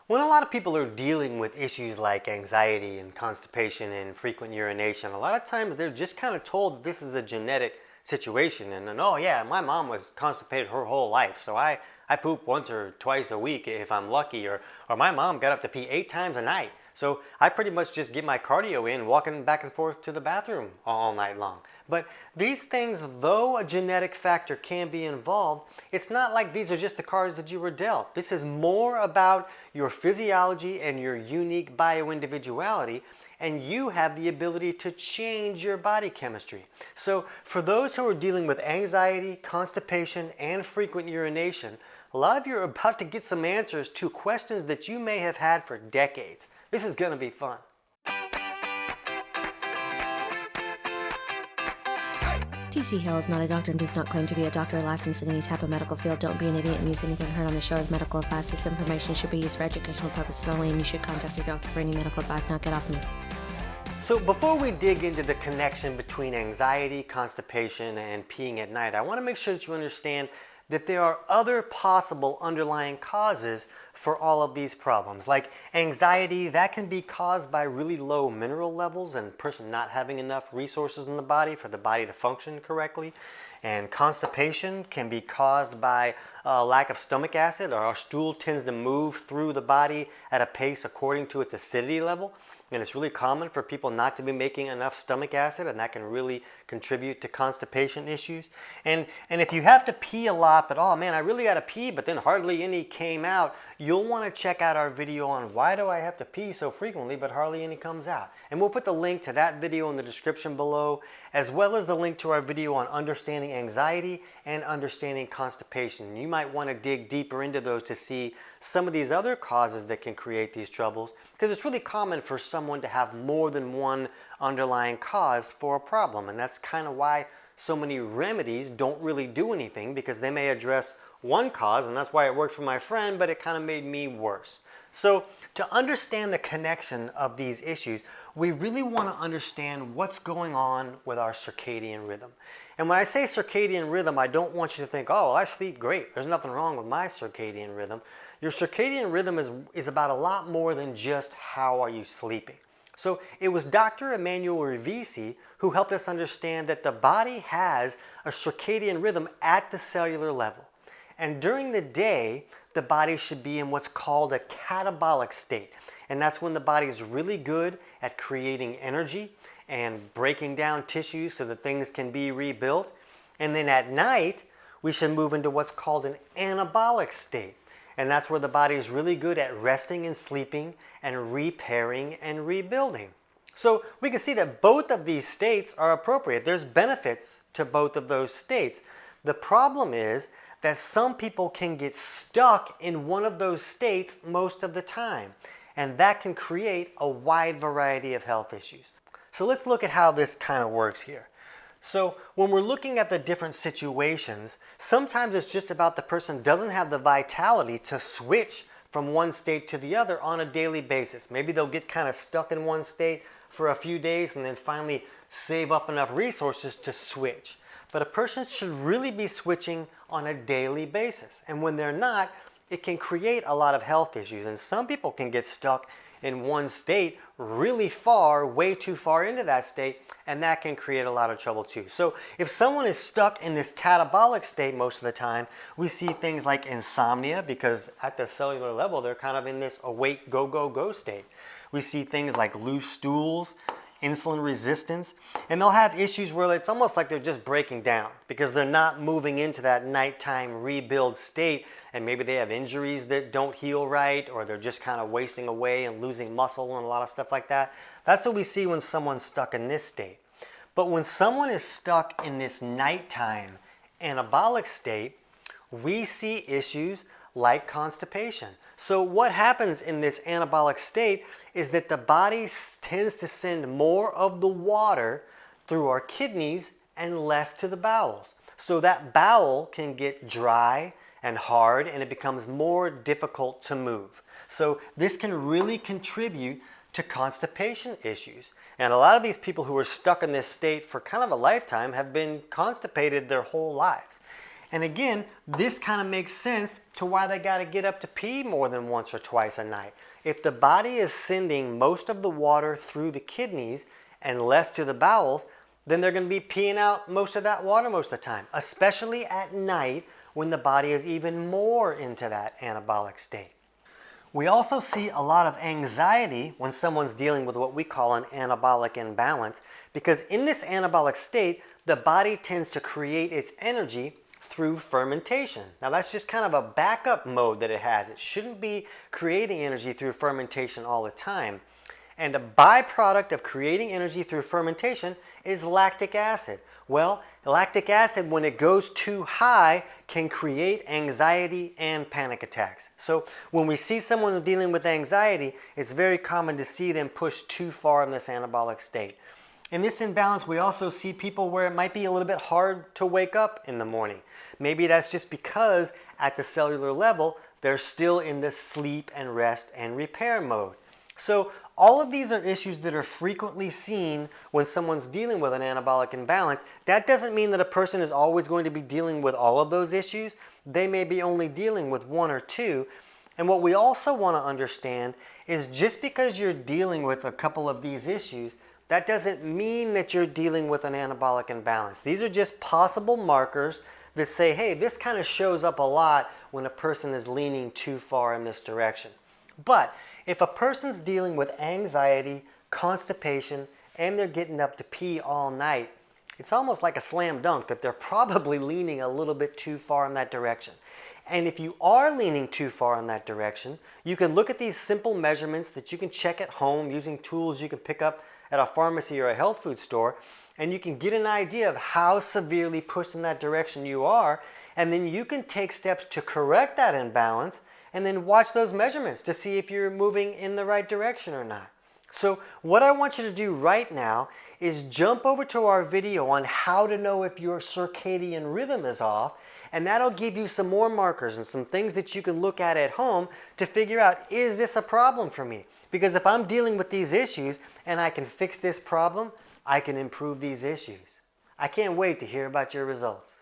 When a lot of people are dealing with issues like anxiety and constipation and frequent urination, a lot of times they're just kind of told that this is a genetic situation. And then, oh yeah, my mom was constipated her whole life, so I poop once or twice a week if I'm lucky, or my mom got up to pee 8 times a night. So I pretty much just get my cardio in walking back and forth to the bathroom all night long. But these things, though a genetic factor can be involved, it's not like these are just the cards that you were dealt. This is more about your physiology and your unique bio-individuality, and you have the ability to change your body chemistry. So for those who are dealing with anxiety, constipation, and frequent urination, a lot of you are about to get some answers to questions that you may have had for decades. This is going to be fun. TC Hale is not a doctor and does not claim to be a doctor or licensed in any type of medical field. Don't be an idiot and use anything heard on the show as medical advice. This information should be used for educational purposes only, and you should contact your doctor for any medical advice. Now get off me. So before we dig into the connection between anxiety, constipation, and peeing at night, I want to make sure that you understand that there are other possible underlying causes for all of these problems. Like anxiety, that can be caused by really low mineral levels and a person not having enough resources in the body for the body to function correctly. And constipation can be caused by a lack of stomach acid, or our stool tends to move through the body at a pace according to its acidity level. And it's really common for people not to be making enough stomach acid, and that can really contribute to constipation issues. And if you have to pee a lot, but oh man, I really gotta pee, but then hardly any came out, you'll wanna check out our video on why do I have to pee so frequently but hardly any comes out. And we'll put the link to that video in the description below, as well as the link to our video on understanding anxiety and understanding constipation. You might wanna dig deeper into those to see some of these other causes that can create these troubles, because it's really common for someone to have more than one underlying cause for a problem, and that's kind of why so many remedies don't really do anything, because they may address one cause, and that's why it worked for my friend, but it kind of made me worse. So to understand the connection of these issues, we really want to understand what's going on with our circadian rhythm. And when I say circadian rhythm, I don't want you to think, oh, well, I sleep great, there's nothing wrong with my circadian rhythm. Your circadian rhythm is about a lot more than just how are you sleeping. So it was Dr. Emmanuel Rivisi who helped us understand that the body has a circadian rhythm at the cellular level. And during the day, the body should be in what's called a catabolic state. And that's when the body is really good at creating energy and breaking down tissues so that things can be rebuilt. And then at night, we should move into what's called an anabolic state. And that's where the body is really good at resting and sleeping and repairing and rebuilding. So we can see that both of these states are appropriate. There's benefits to both of those states. The problem is that some people can get stuck in one of those states most of the time, and that can create a wide variety of health issues. So let's look at how this kind of works here. So when we're looking at the different situations, sometimes it's just about the person doesn't have the vitality to switch from one state to the other on a daily basis. Maybe they'll get kind of stuck in one state for a few days and then finally save up enough resources to switch. But a person should really be switching on a daily basis. And when they're not, it can create a lot of health issues. And some people can get stuck in one state really far, way too far into that state, and that can create a lot of trouble too. So if someone is stuck in this catabolic state most of the time, we see things like insomnia, because at the cellular level, they're kind of in this awake, go, go, go state. We see things like loose stools, insulin resistance, and they'll have issues where it's almost like they're just breaking down because they're not moving into that nighttime rebuild state, and maybe they have injuries that don't heal right, or they're just kind of wasting away and losing muscle and a lot of stuff like that. That's what we see when someone's stuck in this state. But when someone is stuck in this nighttime anabolic state, we see issues like constipation. So what happens in this anabolic state is that the body tends to send more of the water through our kidneys and less to the bowels. So that bowel can get dry and hard, and it becomes more difficult to move. So this can really contribute to constipation issues. And a lot of these people who are stuck in this state for kind of a lifetime have been constipated their whole lives. And again, this kind of makes sense to why they got to get up to pee more than once or twice a night. If the body is sending most of the water through the kidneys and less to the bowels, then they're going to be peeing out most of that water most of the time, especially at night when the body is even more into that anabolic state. We also see a lot of anxiety when someone's dealing with what we call an anabolic imbalance, because in this anabolic state, the body tends to create its energy through fermentation. Now that's just kind of a backup mode that it has. It shouldn't be creating energy through fermentation all the time. And a byproduct of creating energy through fermentation is lactic acid. Well, lactic acid, when it goes too high, can create anxiety and panic attacks. So when we see someone dealing with anxiety, it's very common to see them push too far in this anabolic state. In this imbalance, we also see people where it might be a little bit hard to wake up in the morning. Maybe that's just because at the cellular level, they're still in the sleep and rest and repair mode. So all of these are issues that are frequently seen when someone's dealing with an anabolic imbalance. That doesn't mean that a person is always going to be dealing with all of those issues. They may be only dealing with one or two. And what we also want to understand is just because you're dealing with a couple of these issues, that doesn't mean that you're dealing with an anabolic imbalance. These are just possible markers that say, hey, this kind of shows up a lot when a person is leaning too far in this direction. But if a person's dealing with anxiety, constipation, and they're getting up to pee all night, it's almost like a slam dunk that they're probably leaning a little bit too far in that direction. And if you are leaning too far in that direction, you can look at these simple measurements that you can check at home using tools you can pick up at a pharmacy or a health food store, and you can get an idea of how severely pushed in that direction you are, and then you can take steps to correct that imbalance and then watch those measurements to see if you're moving in the right direction or not. So what I want you to do right now is jump over to our video on how to know if your circadian rhythm is off, and that'll give you some more markers and some things that you can look at home to figure out, is this a problem for me? Because if I'm dealing with these issues and I can fix this problem, I can improve these issues. I can't wait to hear about your results.